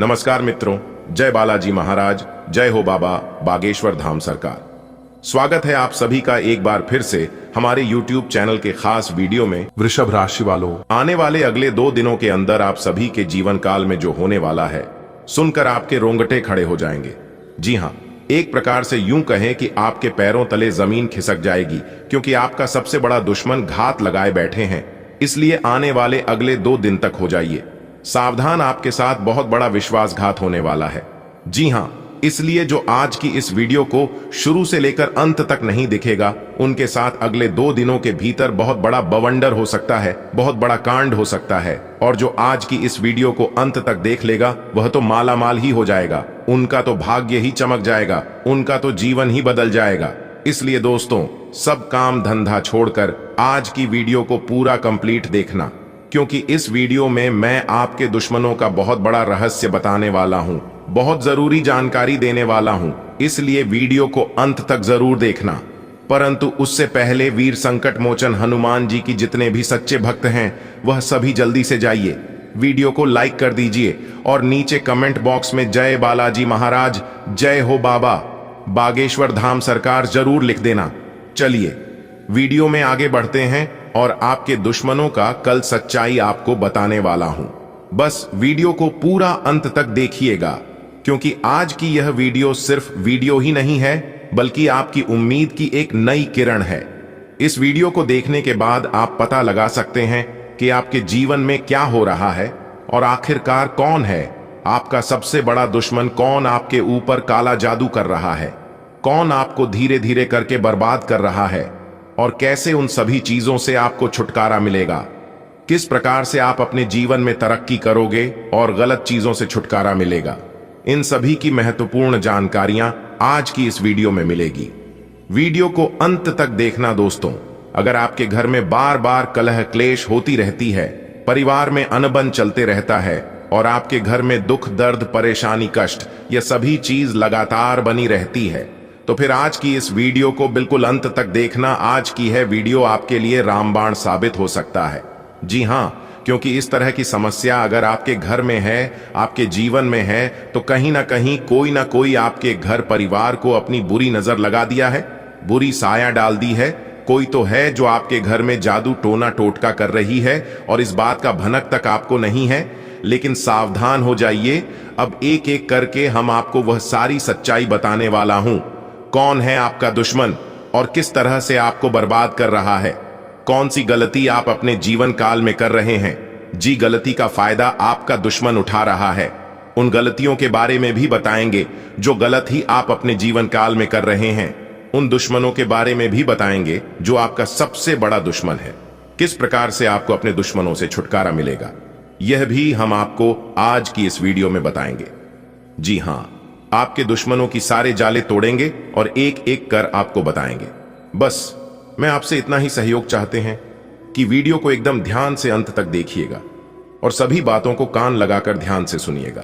नमस्कार मित्रों, जय बालाजी महाराज, जय हो बाबा बागेश्वर धाम सरकार। स्वागत है आप सभी का एक बार फिर से हमारे YouTube चैनल के खास वीडियो में। वृषभ राशि वालों, आने वाले अगले 2 दिनों के अंदर आप सभी के जीवन काल में जो होने वाला है, सुनकर आपके रोंगटे खड़े हो जाएंगे। जी हाँ, एक प्रकार से यूं कहें कि आपके पैरों तले जमीन खिसक जाएगी, क्योंकि आपका सबसे बड़ा दुश्मन घात लगाए बैठे हैं। इसलिए आने वाले अगले 2 दिन तक हो जाइए सावधान, आपके साथ बहुत बड़ा विश्वासघात होने वाला है। जी हाँ, इसलिए जो आज की इस वीडियो को शुरू से लेकर अंत तक नहीं दिखेगा, उनके साथ अगले 2 दिनों के भीतर बहुत बड़ा बवंडर हो सकता है, बहुत बड़ा कांड हो सकता है। और जो आज की इस वीडियो को अंत तक देख लेगा, वह तो माला माल ही हो जाएगा, उनका तो भाग्य ही चमक जाएगा, उनका तो जीवन ही बदल जाएगा। इसलिए दोस्तों, सब काम धंधा छोड़कर आज की वीडियो को पूरा कंप्लीट देखना, क्योंकि इस वीडियो में मैं आपके दुश्मनों का बहुत बड़ा रहस्य बताने वाला हूं, बहुत जरूरी जानकारी देने वाला हूं। इसलिए वीडियो को अंत तक जरूर देखना। परंतु उससे पहले वीर संकट मोचन हनुमान जी की जितने भी सच्चे भक्त हैं, वह सभी जल्दी से जाइए, वीडियो को लाइक कर दीजिए और नीचे कमेंट बॉक्स में जय बालाजी महाराज, जय हो बाबा बागेश्वर धाम सरकार जरूर लिख देना। चलिए वीडियो में आगे बढ़ते हैं और आपके दुश्मनों का कल सच्चाई आपको बताने वाला हूं। बस वीडियो को पूरा अंत तक देखिएगा, क्योंकि आज की यह वीडियो सिर्फ वीडियो ही नहीं है, बल्कि आपकी उम्मीद की एक नई किरण है। इस वीडियो को देखने के बाद आप पता लगा सकते हैं कि आपके जीवन में क्या हो रहा है और आखिरकार कौन है आपका सबसे बड़ा दुश्मन, कौन आपके ऊपर काला जादू कर रहा है, कौन आपको धीरे धीरे करके बर्बाद कर रहा है, और कैसे उन सभी चीजों से आपको छुटकारा मिलेगा, किस प्रकार से आप अपने जीवन में तरक्की करोगे और गलत चीजों से छुटकारा मिलेगा। इन सभी की महत्वपूर्ण जानकारियां आज की इस वीडियो में मिलेगी। वीडियो को अंत तक देखना दोस्तों। अगर आपके घर में बार बार कलह क्लेश होती रहती है, परिवार में अनबन चलते रहता है और आपके घर में दुख दर्द परेशानी कष्ट यह सभी चीज लगातार बनी रहती है, तो फिर आज की इस वीडियो को बिल्कुल अंत तक देखना। आज की है वीडियो आपके लिए रामबाण साबित हो सकता है। जी हाँ, क्योंकि इस तरह की समस्या अगर आपके घर में है, आपके जीवन में है, तो कहीं ना कहीं कोई ना कोई आपके घर परिवार को अपनी बुरी नजर लगा दिया है, बुरी साया डाल दी है। कोई तो है जो आपके घर में जादू टोना टोटका कर रही है और इस बात का भनक तक आपको नहीं है। लेकिन सावधान हो जाइए, अब एक एक करके हम आपको वह सारी सच्चाई बताने वाला हूं। कौन है आपका दुश्मन और किस तरह से आपको बर्बाद कर रहा है, कौन सी गलती आप अपने जीवन काल में कर रहे हैं। जी, गलती का फायदा आपका दुश्मन उठा रहा है। उन गलतियों के बारे में भी बताएंगे जो गलत ही आप अपने जीवन काल में कर रहे हैं। उन दुश्मनों के बारे में भी बताएंगे जो आपका सबसे बड़ा दुश्मन है। किस प्रकार से आपको अपने दुश्मनों से छुटकारा मिलेगा, यह भी हम आपको आज की इस वीडियो में बताएंगे। जी हां, आपके दुश्मनों की सारे जाले तोड़ेंगे और एक एक कर आपको बताएंगे। बस मैं आपसे इतना ही सहयोग चाहते हैं कि वीडियो को एकदम ध्यान से अंत तक देखिएगा और सभी बातों को कान लगाकर ध्यान से सुनिएगा।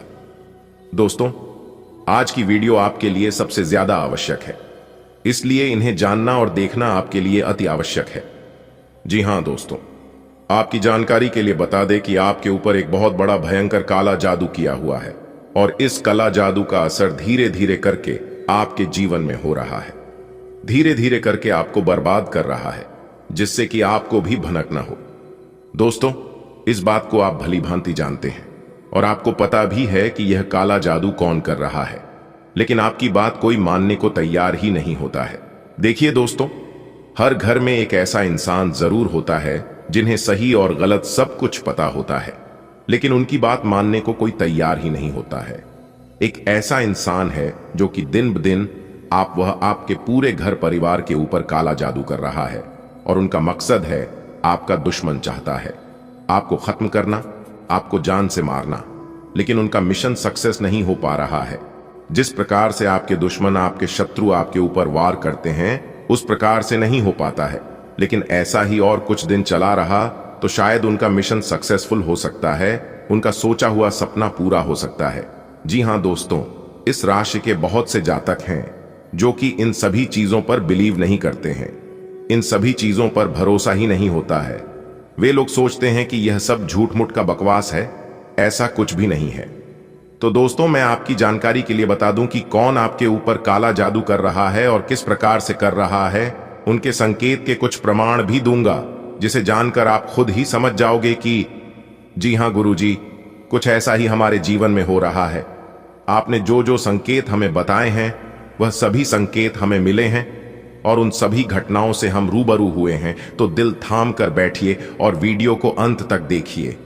दोस्तों, आज की वीडियो आपके लिए सबसे ज्यादा आवश्यक है, इसलिए इन्हें जानना और देखना आपके लिए अति आवश्यक है। जी हां दोस्तों, आपकी जानकारी के लिए बता दें कि आपके ऊपर एक बहुत बड़ा भयंकर काला जादू किया हुआ है और इस काला जादू का असर धीरे धीरे करके आपके जीवन में हो रहा है, धीरे धीरे करके आपको बर्बाद कर रहा है, जिससे कि आपको भी भनक ना हो। दोस्तों, इस बात को आप भली भांति जानते हैं और आपको पता भी है कि यह काला जादू कौन कर रहा है, लेकिन आपकी बात कोई मानने को तैयार ही नहीं होता है। देखिए दोस्तों, हर घर में एक ऐसा इंसान जरूर होता है जिन्हें सही और गलत सब कुछ पता होता है, लेकिन उनकी बात मानने को कोई तैयार ही नहीं होता है। एक ऐसा इंसान है जो कि दिन ब दिन वह आपके पूरे घर परिवार के ऊपर काला जादू कर रहा है और उनका मकसद है, आपका दुश्मन चाहता है आपको खत्म करना, आपको जान से मारना, लेकिन उनका मिशन सक्सेस नहीं हो पा रहा है। जिस प्रकार से आपके दुश्मन, आपके शत्रु आपके ऊपर वार करते हैं, उस प्रकार से नहीं हो पाता है। लेकिन ऐसा ही और कुछ दिन चला रहा तो शायद उनका मिशन सक्सेसफुल हो सकता है, उनका सोचा हुआ सपना पूरा हो सकता है। जी हां दोस्तों, इस राशि के बहुत से जातक हैं जो कि इन सभी चीजों पर बिलीव नहीं करते हैं, इन सभी चीजों पर भरोसा ही नहीं होता है। वे लोग सोचते हैं कि यह सब झूठ मूठ का बकवास है, ऐसा कुछ भी नहीं है। तो दोस्तों, मैं आपकी जानकारी के लिए बता दूं कि कौन आपके ऊपर काला जादू कर रहा है और किस प्रकार से कर रहा है, उनके संकेत के कुछ प्रमाण भी दूंगा, जिसे जानकर आप खुद ही समझ जाओगे कि जी हां गुरुजी, कुछ ऐसा ही हमारे जीवन में हो रहा है। आपने जो जो संकेत हमें बताए हैं, वह सभी संकेत हमें मिले हैं और उन सभी घटनाओं से हम रूबरू हुए हैं। तो दिल थाम कर बैठिए और वीडियो को अंत तक देखिए।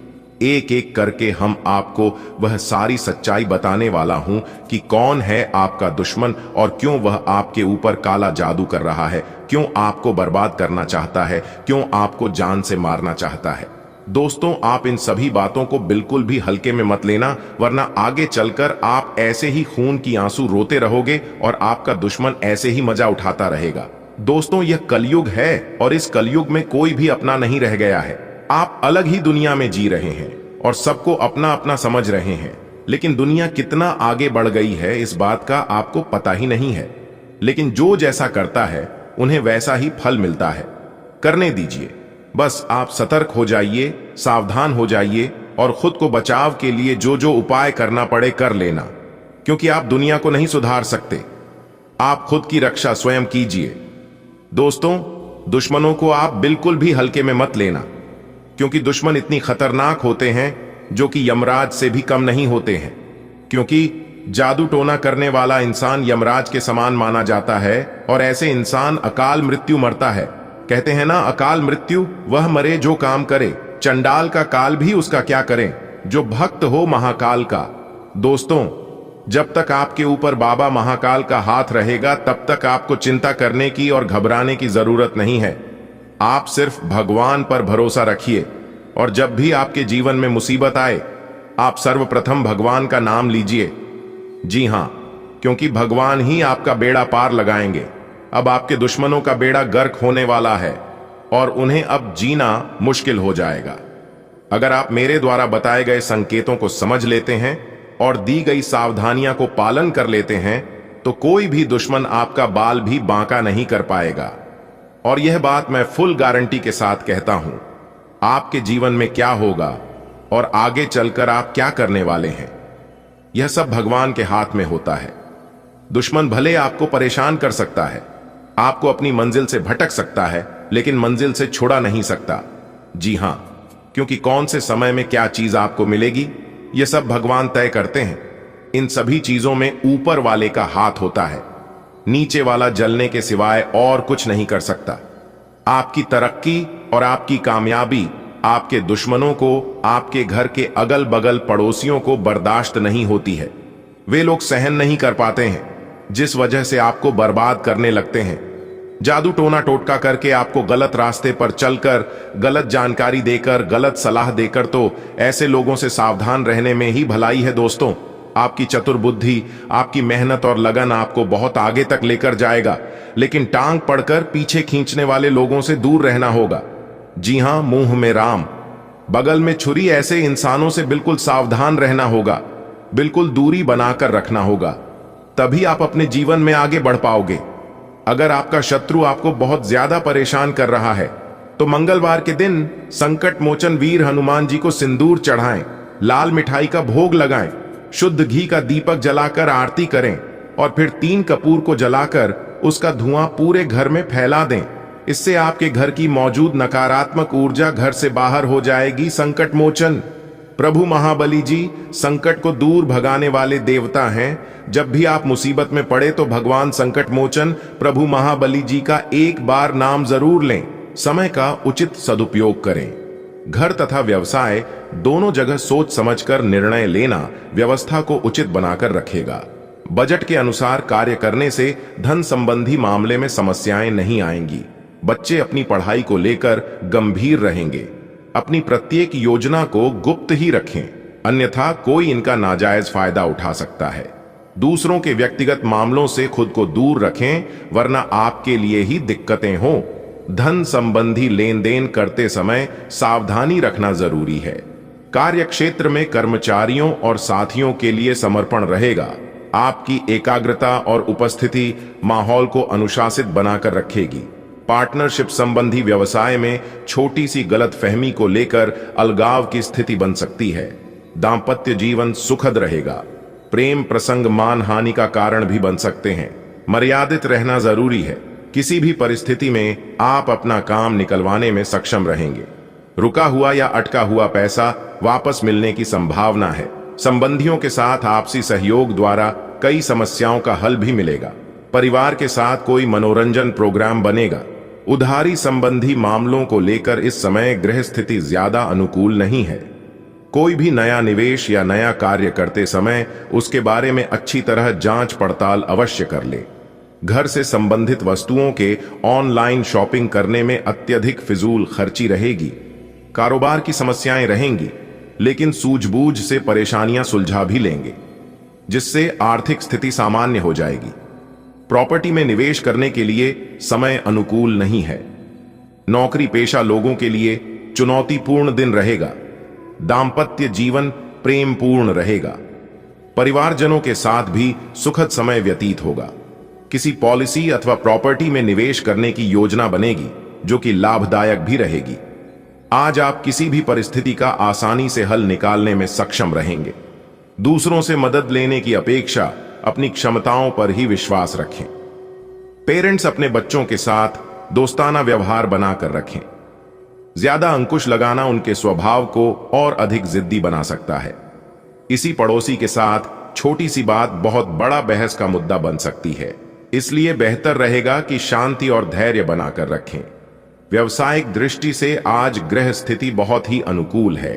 एक एक करके हम आपको वह सारी सच्चाई बताने वाला हूं कि कौन है आपका दुश्मन और क्यों वह आपके ऊपर काला जादू कर रहा है, क्यों आपको बर्बाद करना चाहता है, क्यों आपको जान से मारना चाहता है। दोस्तों, आप इन सभी बातों को बिल्कुल भी हल्के में मत लेना, वरना आगे चलकर आप ऐसे ही खून की आंसू रोते रहोगे और आपका दुश्मन ऐसे ही मजा उठाता रहेगा। दोस्तों, यह कलयुग है और इस कलयुग में कोई भी अपना नहीं रह गया है। आप अलग ही दुनिया में जी रहे हैं और सबको अपना अपना समझ रहे हैं, लेकिन दुनिया कितना आगे बढ़ गई है इस बात का आपको पता ही नहीं है। लेकिन जो जैसा करता है उन्हें वैसा ही फल मिलता है। करने दीजिए, बस आप सतर्क हो जाइए, सावधान हो जाइए और खुद को बचाव के लिए जो जो उपाय करना पड़े कर लेना, क्योंकि आप दुनिया को नहीं सुधार सकते। आप खुद की रक्षा स्वयं कीजिए। दोस्तों, दुश्मनों को आप बिल्कुल भी हल्के में मत लेना, क्योंकि दुश्मन इतनी खतरनाक होते हैं जो कि यमराज से भी कम नहीं होते हैं। क्योंकि जादू टोना करने वाला इंसान यमराज के समान माना जाता है और ऐसे इंसान अकाल मृत्यु मरता है। कहते हैं ना, अकाल मृत्यु वह मरे जो काम करे, चंडाल का काल भी उसका क्या करे, जो भक्त हो महाकाल का। दोस्तों, जब तक आपके ऊपर बाबा महाकाल का हाथ रहेगा तब तक आपको चिंता करने की और घबराने की जरूरत नहीं है। आप सिर्फ भगवान पर भरोसा रखिए और जब भी आपके जीवन में मुसीबत आए, आप सर्वप्रथम भगवान का नाम लीजिए। जी हां, क्योंकि भगवान ही आपका बेड़ा पार लगाएंगे। अब आपके दुश्मनों का बेड़ा गर्क होने वाला है और उन्हें अब जीना मुश्किल हो जाएगा। अगर आप मेरे द्वारा बताए गए संकेतों को समझ लेते हैं और दी गई सावधानियां को पालन कर लेते हैं, तो कोई भी दुश्मन आपका बाल भी बांका नहीं कर पाएगा। और यह बात मैं फुल गारंटी के साथ कहता हूं। आपके जीवन में क्या होगा और आगे चलकर आप क्या करने वाले हैं, यह सब भगवान के हाथ में होता है। दुश्मन भले आपको परेशान कर सकता है, आपको अपनी मंजिल से भटक सकता है, लेकिन मंजिल से छुड़ा नहीं सकता। जी हां, क्योंकि कौन से समय में क्या चीज आपको मिलेगी, यह सब भगवान तय करते हैं। इन सभी चीजों में ऊपर वाले का हाथ होता है। नीचे वाला जलने के सिवाय और कुछ नहीं कर सकता। आपकी तरक्की और आपकी कामयाबी आपके दुश्मनों को, आपके घर के अगल बगल पड़ोसियों को बर्दाश्त नहीं होती है। वे लोग सहन नहीं कर पाते हैं, जिस वजह से आपको बर्बाद करने लगते हैं। जादू टोना टोटका करके आपको गलत रास्ते पर चलकर, गलत जानकारी देकर, गलत सलाह देकर, तो ऐसे लोगों से सावधान रहने में ही भलाई है। दोस्तों, आपकी चतुर बुद्धि, आपकी मेहनत और लगन आपको बहुत आगे तक लेकर जाएगा, लेकिन टांग पड़कर पीछे खींचने वाले लोगों से दूर रहना होगा। जी हां, मुंह में राम, बगल में छुरी, ऐसे इंसानों से बिल्कुल सावधान रहना होगा, बिल्कुल दूरी बनाकर रखना होगा। तभी आप अपने जीवन में आगे बढ़ पाओगे। अगर आपका शत्रु आपको बहुत ज्यादा परेशान कर रहा है, तो मंगलवार के दिन संकट मोचन वीर हनुमान जी को सिंदूर चढ़ाएं, लाल मिठाई का भोग लगाएं, शुद्ध घी का दीपक जलाकर आरती करें और फिर 3 कपूर को जलाकर उसका धुआं पूरे घर में फैला दें। इससे आपके घर की मौजूद नकारात्मक ऊर्जा घर से बाहर हो जाएगी। संकट मोचन प्रभु महाबली जी संकट को दूर भगाने वाले देवता हैं। जब भी आप मुसीबत में पड़े तो भगवान संकट मोचन प्रभु महाबली जी का एक बार नाम जरूर लें। समय का उचित सदुपयोग करें। घर तथा व्यवसाय दोनों जगह सोच समझकर निर्णय लेना व्यवस्था को उचित बनाकर रखेगा। बजट के अनुसार कार्य करने से धन संबंधी मामले में समस्याएं नहीं आएंगी। बच्चे अपनी पढ़ाई को लेकर गंभीर रहेंगे। अपनी प्रत्येक योजना को गुप्त ही रखें, अन्यथा कोई इनका नाजायज फायदा उठा सकता है। दूसरों के व्यक्तिगत मामलों से खुद को दूर रखें, वरना आपके लिए ही दिक्कतें हों। धन संबंधी लेन देन करते समय सावधानी रखना जरूरी है। कार्य क्षेत्र में कर्मचारियों और साथियों के लिए समर्पण रहेगा। आपकी एकाग्रता और उपस्थिति माहौल को अनुशासित बनाकर रखेगी। पार्टनरशिप संबंधी व्यवसाय में छोटी सी गलतफहमी को लेकर अलगाव की स्थिति बन सकती है। दांपत्य जीवन सुखद रहेगा। प्रेम प्रसंग मानहानि का कारण भी बन सकते हैं। मर्यादित रहना जरूरी है। किसी भी परिस्थिति में आप अपना काम निकलवाने में सक्षम रहेंगे। रुका हुआ या अटका हुआ पैसा वापस मिलने की संभावना है। संबंधियों के साथ आपसी सहयोग द्वारा कई समस्याओं का हल भी मिलेगा। परिवार के साथ कोई मनोरंजन प्रोग्राम बनेगा। उधारी संबंधी मामलों को लेकर इस समय गृह स्थिति ज्यादा अनुकूल नहीं है। कोई भी नया निवेश या नया कार्य करते समय उसके बारे में अच्छी तरह जांच पड़ताल अवश्य कर ले। घर से संबंधित वस्तुओं के ऑनलाइन शॉपिंग करने में अत्यधिक फिजूल खर्ची रहेगी। कारोबार की समस्याएं रहेंगी, लेकिन सूझबूझ से परेशानियां सुलझा भी लेंगे, जिससे आर्थिक स्थिति सामान्य हो जाएगी। प्रॉपर्टी में निवेश करने के लिए समय अनुकूल नहीं है। नौकरी पेशा लोगों के लिए चुनौतीपूर्ण दिन रहेगा। दाम्पत्य जीवन प्रेमपूर्ण रहेगा। परिवारजनों के साथ भी सुखद समय व्यतीत होगा। किसी पॉलिसी अथवा प्रॉपर्टी में निवेश करने की योजना बनेगी, जो कि लाभदायक भी रहेगी। आज आप किसी भी परिस्थिति का आसानी से हल निकालने में सक्षम रहेंगे। दूसरों से मदद लेने की अपेक्षा अपनी क्षमताओं पर ही विश्वास रखें। पेरेंट्स अपने बच्चों के साथ दोस्ताना व्यवहार बनाकर रखें। ज्यादा अंकुश लगाना उनके स्वभाव को और अधिक जिद्दी बना सकता है। इसी पड़ोसी के साथ छोटी सी बात बहुत बड़ा बहस का मुद्दा बन सकती है, इसलिए बेहतर रहेगा कि शांति और धैर्य बनाकर रखें। व्यवसायिक दृष्टि से आज ग्रह स्थिति बहुत ही अनुकूल है।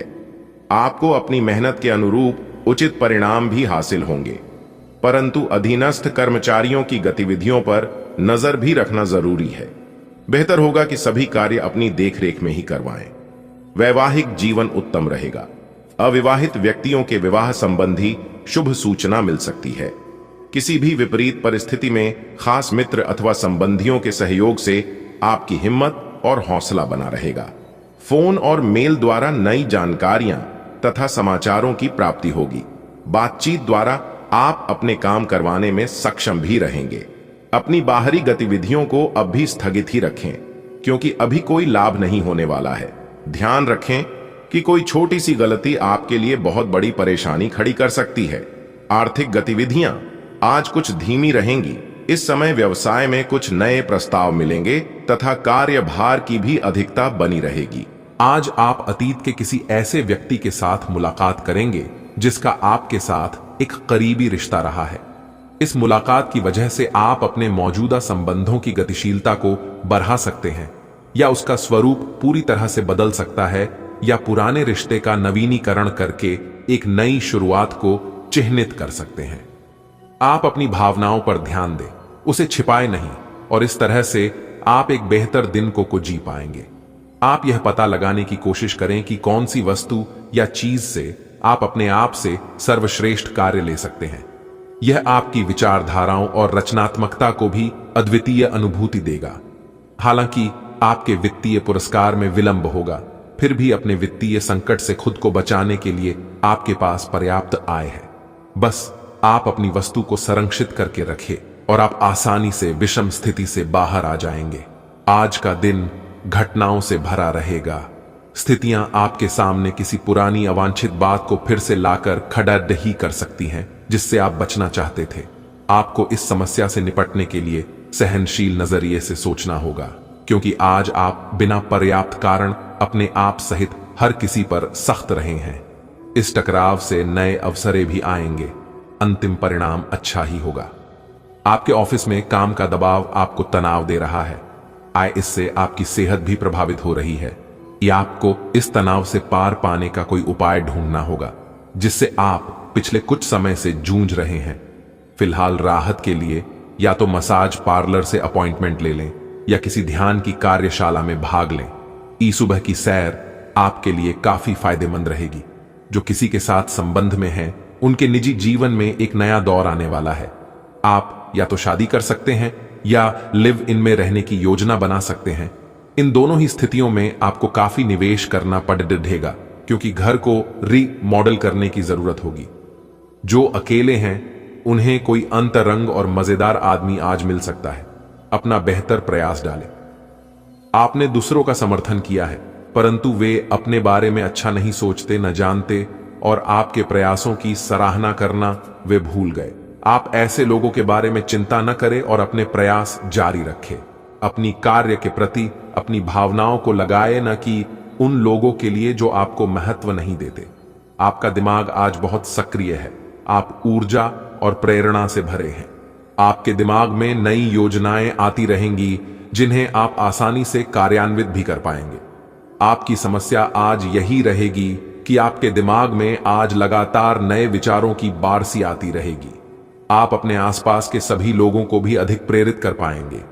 आपको अपनी मेहनत के अनुरूप उचित परिणाम भी हासिल होंगे, परंतु अधीनस्थ कर्मचारियों की गतिविधियों पर नजर भी रखना जरूरी है। बेहतर होगा कि सभी कार्य अपनी देखरेख में ही करवाएं। वैवाहिक जीवन उत्तम रहेगा। अविवाहित व्यक्तियों के विवाह संबंधी शुभ सूचना मिल सकती है। किसी भी विपरीत परिस्थिति में खास मित्र अथवा संबंधियों के सहयोग से आपकी हिम्मत और हौसला बना रहेगा। फोन और मेल द्वारा नई जानकारियां तथा समाचारों की प्राप्ति होगी। बातचीत द्वारा आप अपने काम करवाने में सक्षम भी रहेंगे। अपनी बाहरी गतिविधियों को अब भी स्थगित ही रखें, क्योंकि अभी कोई लाभ नहीं होने वाला है। ध्यान रखें कि कोई छोटी सी गलती आपके लिए बहुत बड़ी परेशानी खड़ी कर सकती है। आर्थिक गतिविधियां आज कुछ धीमी रहेंगी। इस समय व्यवसाय में कुछ नए प्रस्ताव मिलेंगे तथा कार्यभार की भी अधिकता बनी रहेगी। आज आप अतीत के किसी ऐसे व्यक्ति के साथ मुलाकात करेंगे जिसका आपके साथ एक करीबी रिश्ता रहा है। इस मुलाकात की वजह से आप अपने मौजूदा संबंधों की गतिशीलता को बढ़ा सकते हैं, या उसका स्वरूप पूरी तरह से बदल सकता है, या पुराने रिश्ते का नवीनीकरण करके एक नई शुरुआत को चिह्नित कर सकते हैं। आप अपनी भावनाओं पर ध्यान दें, उसे छिपाए नहीं, और इस तरह से आप एक बेहतर दिन को जी पाएंगे। आप यह पता लगाने की कोशिश करें कि कौन सी वस्तु या चीज से आप अपने आप से सर्वश्रेष्ठ कार्य ले सकते हैं। यह आपकी विचारधाराओं और रचनात्मकता को भी अद्वितीय अनुभूति देगा। हालांकि आपके वित्तीय पुरस्कार में विलंब होगा, फिर भी अपने वित्तीय संकट से खुद को बचाने के लिए आपके पास पर्याप्त आय है। बस आप अपनी वस्तु को संरक्षित करके रखें और आप आसानी से विषम स्थिति से बाहर आ जाएंगे। आज का दिन घटनाओं से भरा रहेगा। स्थितियां आपके सामने किसी पुरानी अवांछित बात को फिर से लाकर खड़ाडही कर सकती हैं, जिससे आप बचना चाहते थे। आपको इस समस्या से निपटने के लिए सहनशील नजरिए से सोचना होगा, क्योंकि आज आप बिना पर्याप्त कारण अपने आप सहित हर किसी पर सख्त रहे हैं। इस टकराव से नए अवसरें भी आएंगे। अंतिम परिणाम अच्छा ही होगा। आपके ऑफिस में काम का दबाव आपको तनाव दे रहा है। इससे आपकी सेहत भी प्रभावित हो रही है। या आपको इस तनाव से पार पाने का कोई उपाय ढूंढना होगा, जिससे आप पिछले कुछ समय से जूझ रहे हैं। फिलहाल राहत के लिए या तो मसाज पार्लर से अपॉइंटमेंट ले लें या किसी ध्यान की कार्यशाला में भाग लें। सुबह की सैर आपके लिए काफी फायदेमंद रहेगी। जो किसी के साथ संबंध में हैं, उनके निजी जीवन में एक नया दौर आने वाला है। आप या तो शादी कर सकते हैं या लिव इन में रहने की योजना बना सकते हैं। इन दोनों ही स्थितियों में आपको काफी निवेश करना पड़ेगा, क्योंकि घर को रीमॉडल करने की जरूरत होगी। जो अकेले हैं उन्हें कोई अंतरंग और मजेदार आदमी आज मिल सकता है। अपना बेहतर प्रयास डालें। आपने दूसरों का समर्थन किया है, परंतु वे अपने बारे में अच्छा नहीं सोचते, न जानते और आपके प्रयासों की सराहना करना वे भूल गए। आप ऐसे लोगों के बारे में चिंता न करें और अपने प्रयास जारी रखें। अपनी कार्य के प्रति अपनी भावनाओं को लगाए, न कि उन लोगों के लिए जो आपको महत्व नहीं देते। आपका दिमाग आज बहुत सक्रिय है। आप ऊर्जा और प्रेरणा से भरे हैं। आपके दिमाग में नई योजनाएं आती रहेंगी जिन्हें आप आसानी से कार्यान्वित भी कर पाएंगे। आपकी समस्या आज यही रहेगी कि आपके दिमाग में आज लगातार नए विचारों की बारिश आती रहेगी। आप अपने आसपास के सभी लोगों को भी अधिक प्रेरित कर पाएंगे।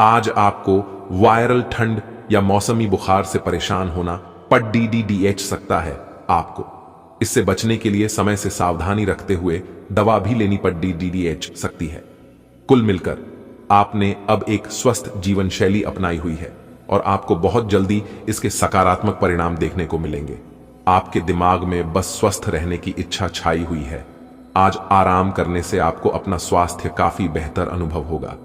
आज आपको वायरल ठंड या मौसमी बुखार से परेशान होना पड़ सकता है। आपको इससे बचने के लिए समय से सावधानी रखते हुए दवा भी लेनी पड़ सकती है। कुल मिलकर आपने अब एक स्वस्थ जीवन शैली अपनाई हुई है और आपको बहुत जल्दी इसके सकारात्मक परिणाम देखने को मिलेंगे। आपके दिमाग में बस स्वस्थ रहने की इच्छा छाई हुई है। आज आराम करने से आपको अपना स्वास्थ्य काफी बेहतर अनुभव होगा।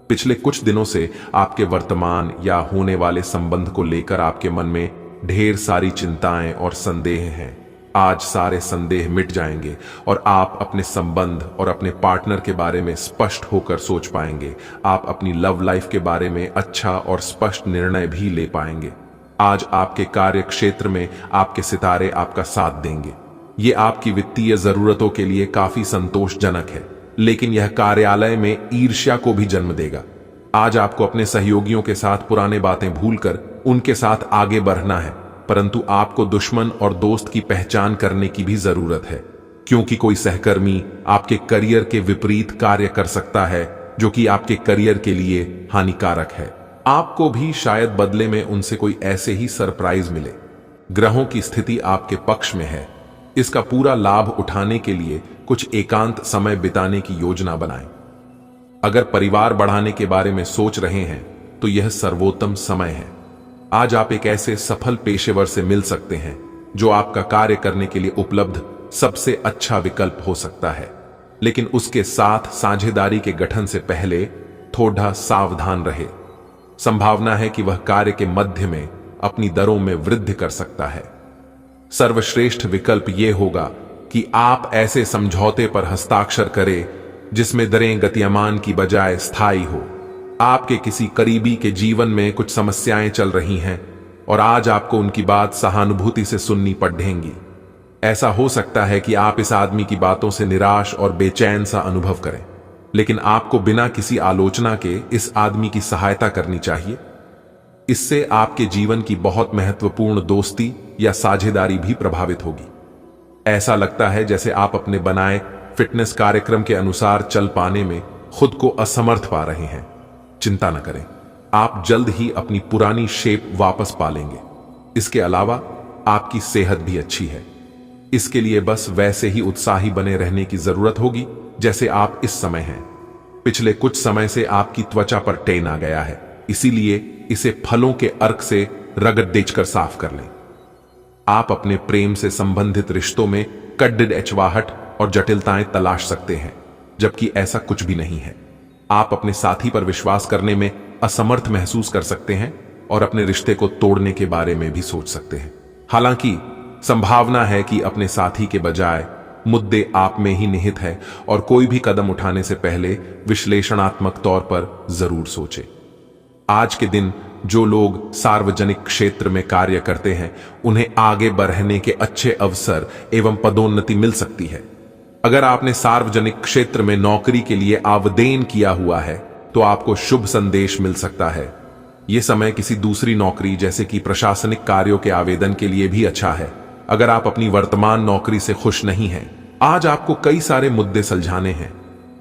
पिछले कुछ दिनों से आपके वर्तमान या होने वाले संबंध को लेकर आपके मन में ढेर सारी चिंताएं और संदेह हैं। आज सारे संदेह मिट जाएंगे और आप अपने संबंध और अपने पार्टनर के बारे में स्पष्ट होकर सोच पाएंगे। आप अपनी लव लाइफ के बारे में अच्छा और स्पष्ट निर्णय भी ले पाएंगे। आज आपके कार्य क्षेत्र में आपके सितारे आपका साथ देंगे। ये आपकी वित्तीय जरूरतों के लिए काफी संतोषजनक है, लेकिन यह कार्यालय में ईर्ष्या को भी जन्म देगा। आज आपको अपने सहयोगियों के साथ पुराने बातें भूलकर उनके साथ आगे बढ़ना है, परंतु आपको दुश्मन और दोस्त की पहचान करने की भी जरूरत है, क्योंकि कोई सहकर्मी आपके करियर के विपरीत कार्य कर सकता है, जो कि आपके करियर के लिए हानिकारक है। आपको भी शायद बदले में उनसे कोई ऐसे ही सरप्राइज मिले। ग्रहों की स्थिति आपके पक्ष में है। इसका पूरा लाभ उठाने के लिए कुछ एकांत समय बिताने की योजना बनाएं। अगर परिवार बढ़ाने के बारे में सोच रहे हैं तो यह सर्वोत्तम समय है। आज आप एक ऐसे सफल पेशेवर से मिल सकते हैं जो आपका कार्य करने के लिए उपलब्ध सबसे अच्छा विकल्प हो सकता है, लेकिन उसके साथ साझेदारी के गठन से पहले थोड़ा सावधान रहे। संभावना है कि वह कार्य के मध्य में अपनी दरों में वृद्धि कर सकता है। सर्वश्रेष्ठ विकल्प यह होगा कि आप ऐसे समझौते पर हस्ताक्षर करें जिसमें दरें गतिमान की बजाय स्थायी हो। आपके किसी करीबी के जीवन में कुछ समस्याएं चल रही हैं और आज आपको उनकी बात सहानुभूति से सुननी पड़ेगी। ऐसा हो सकता है कि आप इस आदमी की बातों से निराश और बेचैन सा अनुभव करें, लेकिन आपको बिना किसी आलोचना के इस आदमी की सहायता करनी चाहिए। इससे आपके जीवन की बहुत महत्वपूर्ण दोस्ती या साझेदारी भी प्रभावित होगी। ऐसा लगता है जैसे आप अपने बनाए फिटनेस कार्यक्रम के अनुसार चल पाने में खुद को असमर्थ पा रहे हैं। चिंता न करें, आप जल्द ही अपनी पुरानी शेप वापस पा लेंगे। इसके अलावा आपकी सेहत भी अच्छी है। इसके लिए बस वैसे ही उत्साही बने रहने की जरूरत होगी जैसे आप इस समय हैं। पिछले कुछ समय से आपकी त्वचा पर टेन आ गया है, इसीलिए इसे फलों के अर्क से रगड़ देकर साफ कर लें। आप अपने प्रेम से संबंधित रिश्तों में कड्डिड एचवाहट और जटिलताएं तलाश सकते हैं, जबकि ऐसा कुछ भी नहीं है। आप अपने साथी पर विश्वास करने में असमर्थ महसूस कर सकते हैं और अपने रिश्ते को तोड़ने के बारे में भी सोच सकते हैं। हालांकि संभावना है कि अपने साथी के बजाय मुद्दे आप में ही निहित है और कोई भी कदम उठाने से पहले विश्लेषणात्मक तौर पर जरूर सोचें। आज के दिन जो लोग सार्वजनिक क्षेत्र में कार्य करते हैं उन्हें आगे बढ़ने के अच्छे अवसर एवं पदोन्नति मिल सकती है। अगर आपने सार्वजनिक क्षेत्र में नौकरी के लिए आवेदन किया हुआ है तो आपको शुभ संदेश मिल सकता है। यह समय किसी दूसरी नौकरी जैसे कि प्रशासनिक कार्यों के आवेदन के लिए भी अच्छा है। अगर आप अपनी वर्तमान नौकरी से खुश नहीं हैं, आज आपको कई सारे मुद्दे सुलझाने हैं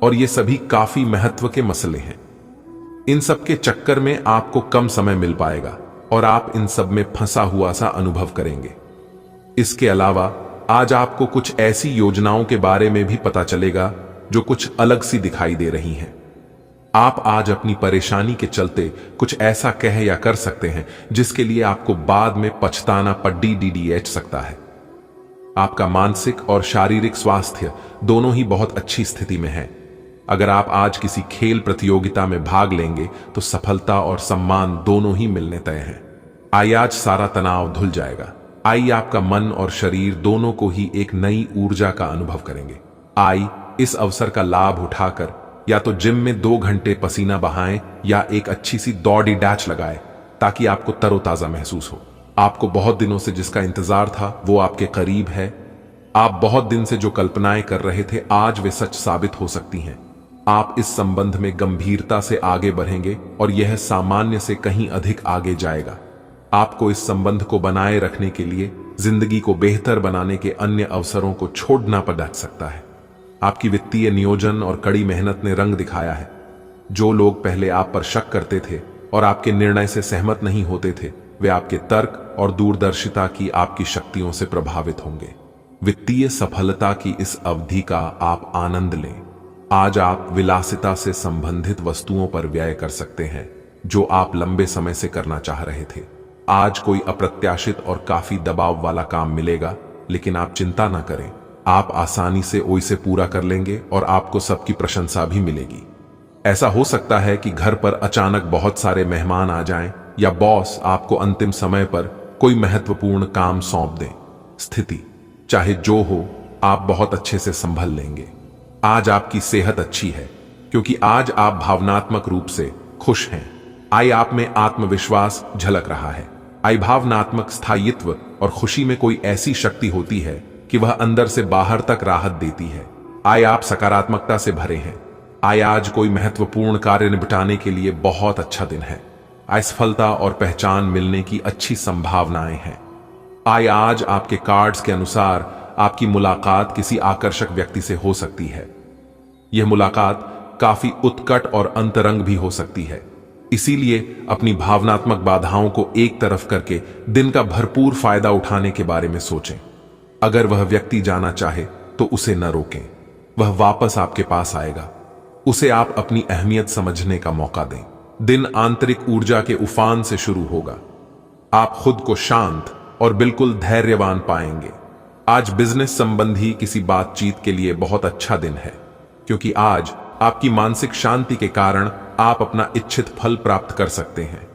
और ये सभी काफी महत्व के मसले हैं। इन सब के चक्कर में आपको कम समय मिल पाएगा और आप इन सब में फंसा हुआ सा अनुभव करेंगे। इसके अलावा आज आपको कुछ ऐसी योजनाओं के बारे में भी पता चलेगा जो कुछ अलग सी दिखाई दे रही हैं। आप आज अपनी परेशानी के चलते कुछ ऐसा कह या कर सकते हैं जिसके लिए आपको बाद में पछताना पड़ सकता है। आपका मानसिक और शारीरिक स्वास्थ्य दोनों ही बहुत अच्छी स्थिति में है। अगर आप आज किसी खेल प्रतियोगिता में भाग लेंगे तो सफलता और सम्मान दोनों ही मिलने तय हैं। आज सारा तनाव धुल जाएगा। आई आपका मन और शरीर दोनों को ही एक नई ऊर्जा का अनुभव करेंगे। आई इस अवसर का लाभ उठाकर या तो जिम में 2 घंटे पसीना बहाएं या एक अच्छी सी दौड़ी डैच लगाएं ताकि आपको तरोताजा महसूस हो। आपको बहुत दिनों से जिसका इंतजार था वो आपके करीब है। आप बहुत दिन से जो कल्पनाएं कर रहे थे आज वे सच साबित हो सकती हैं। आप इस संबंध में गंभीरता से आगे बढ़ेंगे और यह सामान्य से कहीं अधिक आगे जाएगा। आपको इस संबंध को बनाए रखने के लिए जिंदगी को बेहतर बनाने के अन्य अवसरों को छोड़ना पड़ सकता है। आपकी वित्तीय नियोजन और कड़ी मेहनत ने रंग दिखाया है। जो लोग पहले आप पर शक करते थे और आपके निर्णय से सहमत नहीं होते थे, वे आपके तर्क और दूरदर्शिता की आपकी शक्तियों से प्रभावित होंगे। वित्तीय सफलता की इस अवधि का आप आनंद लें। आज आप विलासिता से संबंधित वस्तुओं पर व्यय कर सकते हैं जो आप लंबे समय से करना चाह रहे थे। आज कोई अप्रत्याशित और काफी दबाव वाला काम मिलेगा, लेकिन आप चिंता ना करें, आप आसानी से उसे पूरा कर लेंगे और आपको सबकी प्रशंसा भी मिलेगी। ऐसा हो सकता है कि घर पर अचानक बहुत सारे मेहमान आ जाएं या बॉस आपको अंतिम समय पर कोई महत्वपूर्ण काम सौंप दें। स्थिति चाहे जो हो, आप बहुत अच्छे से संभल लेंगे। आज आपकी सेहत अच्छी है क्योंकि आज आप भावनात्मक रूप से खुश हैं। आई आप में आत्मविश्वास झलक रहा है। आई भावनात्मक स्थायित्व और खुशी में कोई ऐसी शक्ति होती है कि वह अंदर से बाहर तक राहत देती है। आई आप सकारात्मकता से भरे हैं। आई आज कोई महत्वपूर्ण कार्य निपटाने के लिए बहुत अच्छा दिन है। आई सफलता और पहचान मिलने की अच्छी संभावनाएं हैं। आई आज आपके कार्ड्स के अनुसार आपकी मुलाकात किसी आकर्षक व्यक्ति से हो सकती है। यह मुलाकात काफी उत्कट और अंतरंग भी हो सकती है। इसीलिए अपनी भावनात्मक बाधाओं को एक तरफ करके दिन का भरपूर फायदा उठाने के बारे में सोचें। अगर वह व्यक्ति जाना चाहे तो उसे न रोकें। वह वापस आपके पास आएगा। उसे आप अपनी अहमियत समझने का मौका दें। दिन आंतरिक ऊर्जा के उफान से शुरू होगा। आप खुद को शांत और बिल्कुल धैर्यवान पाएंगे। आज बिजनेस संबंधी किसी बातचीत के लिए बहुत अच्छा दिन है क्योंकि आज आपकी मानसिक शांति के कारण आप अपना इच्छित फल प्राप्त कर सकते हैं।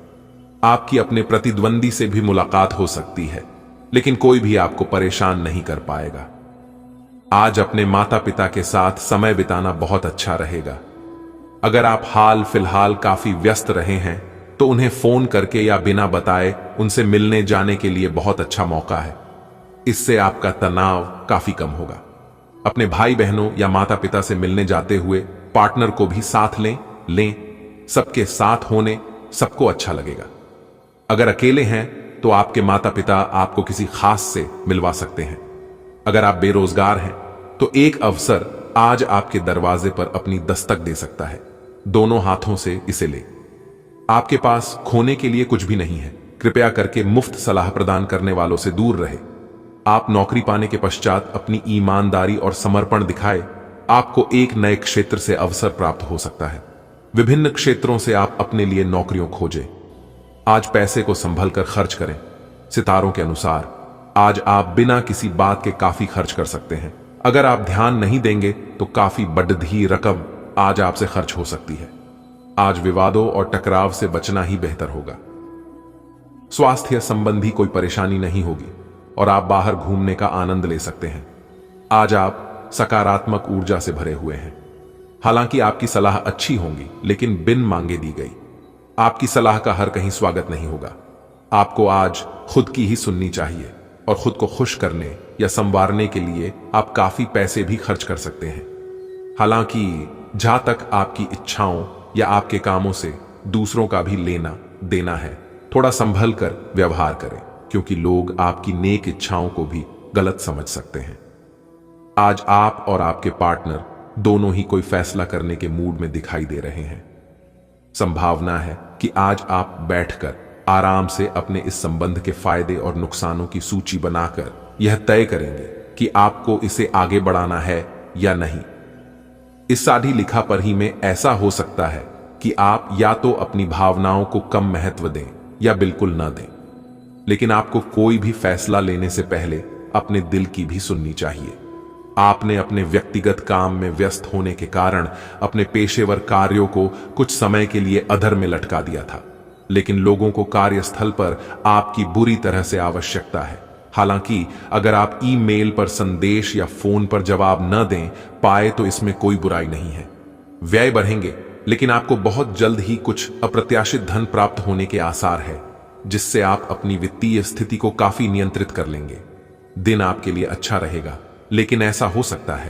आपकी अपने प्रतिद्वंदी से भी मुलाकात हो सकती है, लेकिन कोई भी आपको परेशान नहीं कर पाएगा। आज अपने माता पिता के साथ समय बिताना बहुत अच्छा रहेगा। अगर आप हाल फिलहाल काफी व्यस्त रहे हैं तो उन्हें फोन करके या बिना बताए उनसे मिलने जाने के लिए बहुत अच्छा मौका है। इससे आपका तनाव काफी कम होगा। अपने भाई बहनों या माता पिता से मिलने जाते हुए पार्टनर को भी साथ लें। सबके साथ होने सबको अच्छा लगेगा। अगर अकेले हैं तो आपके माता पिता आपको किसी खास से मिलवा सकते हैं। अगर आप बेरोजगार हैं तो एक अवसर आज आपके दरवाजे पर अपनी दस्तक दे सकता है। दोनों हाथों से इसे ले। आपके पास खोने के लिए कुछ भी नहीं है। कृपया करके मुफ्त सलाह प्रदान करने वालों से दूर रहे। आप नौकरी पाने के पश्चात अपनी ईमानदारी और समर्पण दिखाए। आपको एक नए क्षेत्र से अवसर प्राप्त हो सकता है। विभिन्न क्षेत्रों से आप अपने लिए नौकरियों खोजें। आज पैसे को संभल कर खर्च करें। सितारों के अनुसार आज आप बिना किसी बात के काफी खर्च कर सकते हैं। अगर आप ध्यान नहीं देंगे तो काफी बढ़ी रकम आज आपसे खर्च हो सकती है। आज विवादों और टकराव से बचना ही बेहतर होगा। स्वास्थ्य संबंधी कोई परेशानी नहीं होगी और आप बाहर घूमने का आनंद ले सकते हैं। आज आप सकारात्मक ऊर्जा से भरे हुए हैं। हालांकि आपकी सलाह अच्छी होंगी, लेकिन बिन मांगे दी गई। आपकी सलाह का हर कहीं स्वागत नहीं होगा। आपको आज खुद की ही सुननी चाहिए और खुद को खुश करने या संवारने के लिए आप काफी पैसे भी खर्च कर सकते हैं। हालांकि जहां तक आपकी इच्छाओं या आपके कामों से दूसरों का भी लेना देना है, थोड़ा संभल कर व्यवहार करें क्योंकि लोग आपकी नेक इच्छाओं को भी गलत समझ सकते हैं। आज आप और आपके पार्टनर दोनों ही कोई फैसला करने के मूड में दिखाई दे रहे हैं। संभावना है कि आज आप बैठकर आराम से अपने इस संबंध के फायदे और नुकसानों की सूची बनाकर यह तय करेंगे कि आपको इसे आगे बढ़ाना है या नहीं। इस साधी लिखा पर ही में ऐसा हो सकता है कि आप या तो अपनी भावनाओं को कम महत्व दें या बिल्कुल न दें, लेकिन आपको कोई भी फैसला लेने से पहले अपने दिल की भी सुननी चाहिए। आपने अपने व्यक्तिगत काम में व्यस्त होने के कारण अपने पेशेवर कार्यों को कुछ समय के लिए अधर में लटका दिया था, लेकिन लोगों को कार्यस्थल पर आपकी बुरी तरह से आवश्यकता है। हालांकि अगर आप ईमेल पर संदेश या फोन पर जवाब न दें पाए तो इसमें कोई बुराई नहीं है। व्यय बढ़ेंगे, लेकिन आपको बहुत जल्द ही कुछ अप्रत्याशित धन प्राप्त होने के आसार है, जिससे आप अपनी वित्तीय स्थिति को काफी नियंत्रित कर लेंगे। दिन आपके लिए अच्छा रहेगा, लेकिन ऐसा हो सकता है